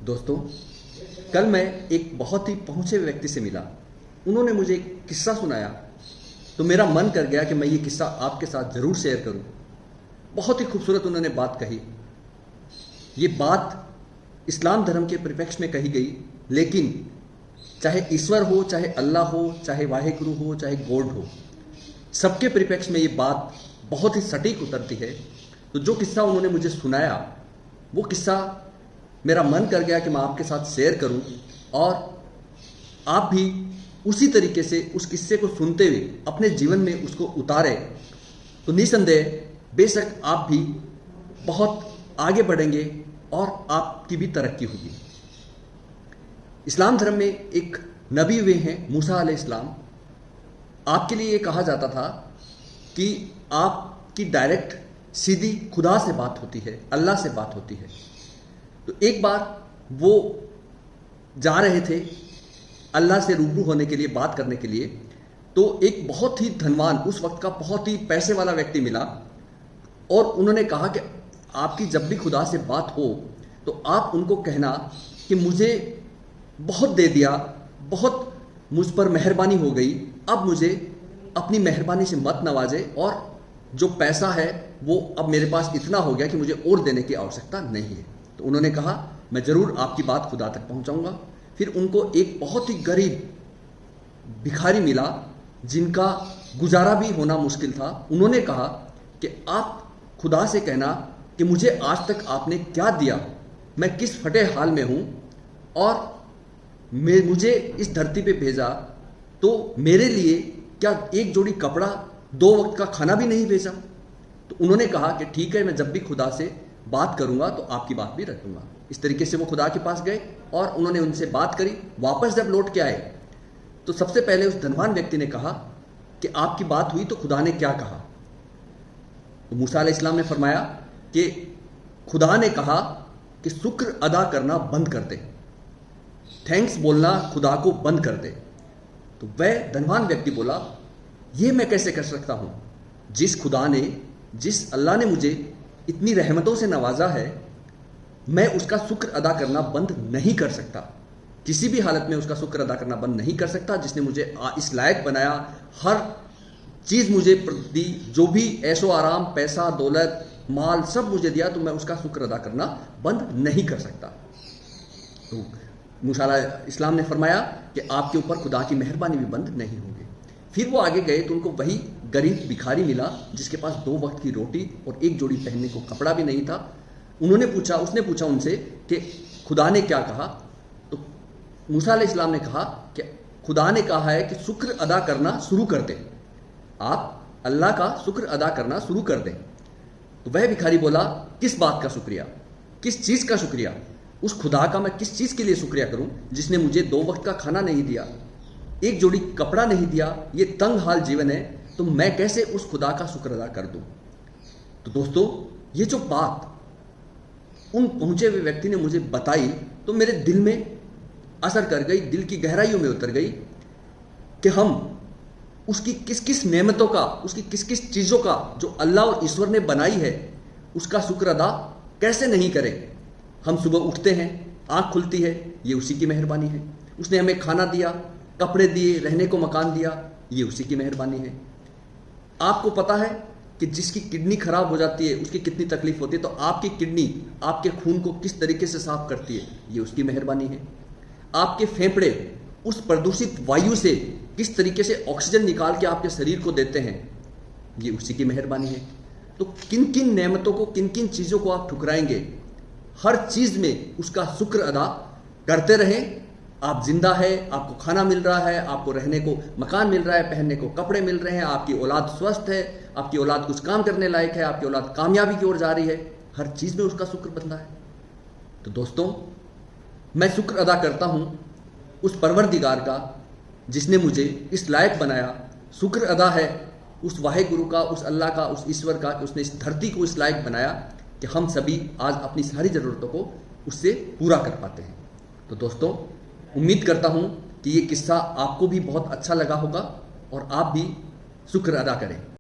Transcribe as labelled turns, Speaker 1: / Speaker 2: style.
Speaker 1: दोस्तों, कल मैं एक बहुत ही पहुंचे हुए व्यक्ति से मिला। उन्होंने मुझे एक किस्सा सुनाया तो मेरा मन कर गया कि मैं ये किस्सा आपके साथ ज़रूर शेयर करूं। बहुत ही खूबसूरत उन्होंने बात कही। ये बात इस्लाम धर्म के परिप्रेक्ष्य में कही गई, लेकिन चाहे ईश्वर हो, चाहे अल्लाह हो, चाहे वाहेगुरु हो, चाहे गॉड हो, सबके परिप्रेक्ष्य में ये बात बहुत ही सटीक उतरती है। तो जो किस्सा उन्होंने मुझे सुनाया, वो किस्सा मेरा मन कर गया कि मैं आपके साथ शेयर करूं और आप भी उसी तरीके से उस किस्से को सुनते हुए अपने जीवन में उसको उतारें, तो निसंदेह बेशक आप भी बहुत आगे बढ़ेंगे और आपकी भी तरक्की होगी। इस्लाम धर्म में एक नबी हुए हैं मूसा अलैहिस्सलाम। आपके लिए ये कहा जाता था कि आपकी डायरेक्ट सीधी खुदा से बात होती है, अल्लाह से बात होती है। तो एक बार वो जा रहे थे अल्लाह से रूबरू होने के लिए, बात करने के लिए। तो एक बहुत ही धनवान, उस वक्त का बहुत ही पैसे वाला व्यक्ति मिला और उन्होंने कहा कि आपकी जब भी खुदा से बात हो तो आप उनको कहना कि मुझे बहुत दे दिया, बहुत मुझ पर मेहरबानी हो गई, अब मुझे अपनी मेहरबानी से मत नवाजे और जो पैसा है वो अब मेरे पास इतना हो गया कि मुझे और देने की आवश्यकता नहीं है। तो उन्होंने कहा मैं ज़रूर आपकी बात खुदा तक पहुंचाऊंगा। फिर उनको एक बहुत ही गरीब भिखारी मिला जिनका गुजारा भी होना मुश्किल था। उन्होंने कहा कि आप खुदा से कहना कि मुझे आज तक आपने क्या दिया, मैं किस फटे हाल में हूं और मुझे इस धरती पे भेजा तो मेरे लिए क्या एक जोड़ी कपड़ा, 2 वक्त का खाना भी नहीं भेजा। तो उन्होंने कहा कि ठीक है, मैं जब भी खुदा से बात करूंगा तो आपकी बात भी रखूंगा। इस तरीके से वो खुदा के पास गए और उन्होंने उनसे बात करी। वापस जब लौट के आए तो सबसे पहले उस धनवान व्यक्ति ने कहा कि आपकी बात हुई तो खुदा ने क्या कहा। तो मूसा अलैहिस्सलाम ने फरमाया कि खुदा ने कहा कि शुक्र अदा करना बंद कर दे, थैंक्स बोलना खुदा को बंद कर दे। तो वह धनवान व्यक्ति बोला, ये मैं कैसे कर सकता हूं? जिस खुदा ने, जिस अल्लाह ने मुझे इतनी रहमतों से नवाजा है, मैं उसका शुक्र अदा करना बंद नहीं कर सकता। किसी भी हालत में उसका शुक्र अदा करना बंद नहीं कर सकता जिसने मुझे इस लायक बनाया, हर चीज़ मुझे दी, जो भी ऐशो आराम, पैसा, दौलत, माल सब मुझे दिया, तो मैं उसका शुक्र अदा करना बंद नहीं कर सकता। तो मूसा अलैहिस्सलाम ने फरमाया कि आपके ऊपर खुदा की मेहरबानी भी बंद नहीं होगी। फिर वो आगे गए तो उनको वही गरीब भिखारी मिला जिसके पास 2 वक्त की रोटी और एक जोड़ी पहनने को कपड़ा भी नहीं था। उसने पूछा उनसे कि खुदा ने क्या कहा। तो मूसा अलैहिस्सलाम ने कहा कि खुदा ने कहा है कि शुक्र अदा करना शुरू कर दें, आप अल्लाह का शुक्र अदा करना शुरू कर दें। तो वह भिखारी बोला, किस बात का शुक्रिया, किस चीज़ का शुक्रिया? उस खुदा का मैं किस चीज़ के लिए शुक्रिया करूं जिसने मुझे 2 वक्त का खाना नहीं दिया, एक जोड़ी कपड़ा नहीं दिया, ये तंग हाल जीवन है, तो मैं कैसे उस खुदा का शुक्र अदा कर दूं? तो दोस्तों, ये जो बात उन पहुंचे हुए व्यक्ति ने मुझे बताई तो मेरे दिल में असर कर गई, दिल की गहराइयों में उतर गई कि हम उसकी किस किस नेमतों का, उसकी किस किस चीज़ों का जो अल्लाह और ईश्वर ने बनाई है उसका शुक्र अदा कैसे नहीं करें। हम सुबह उठते हैं, आँख खुलती है, ये उसी की मेहरबानी है। उसने हमें खाना दिया, कपड़े दिए, रहने को मकान दिया, ये उसी की मेहरबानी है। आपको पता है कि जिसकी किडनी खराब हो जाती है उसकी कितनी तकलीफ होती है, तो आपकी किडनी आपके खून को किस तरीके से साफ करती है, ये उसकी मेहरबानी है। आपके फेफड़े उस प्रदूषित वायु से किस तरीके से ऑक्सीजन निकाल के आपके शरीर को देते हैं, ये उसी की मेहरबानी है। तो किन किन नेमतों को, किन किन चीज़ों को आप ठुकराएंगे, हर चीज़ में उसका शुक्र अदा करते रहें। आप जिंदा है, आपको खाना मिल रहा है, आपको रहने को मकान मिल रहा है, पहनने को कपड़े मिल रहे हैं, आपकी औलाद स्वस्थ है, आपकी औलाद कुछ काम करने लायक है, आपकी औलाद कामयाबी की ओर जा रही है, हर चीज़ में उसका शुक्र बनता है। तो दोस्तों, मैं शुक्र अदा करता हूँ उस परवरदिगार का जिसने मुझे इस लायक बनाया। शुक्र अदा है उस वाहेगुरु का, उस अल्लाह का, उस ईश्वर का कि उसने इस धरती को इस लायक बनाया कि हम सभी आज अपनी सारी ज़रूरतों को उससे पूरा कर पाते हैं। तो दोस्तों, उम्मीद करता हूँ कि ये किस्सा आपको भी बहुत अच्छा लगा होगा और आप भी शुक्र अदा करें।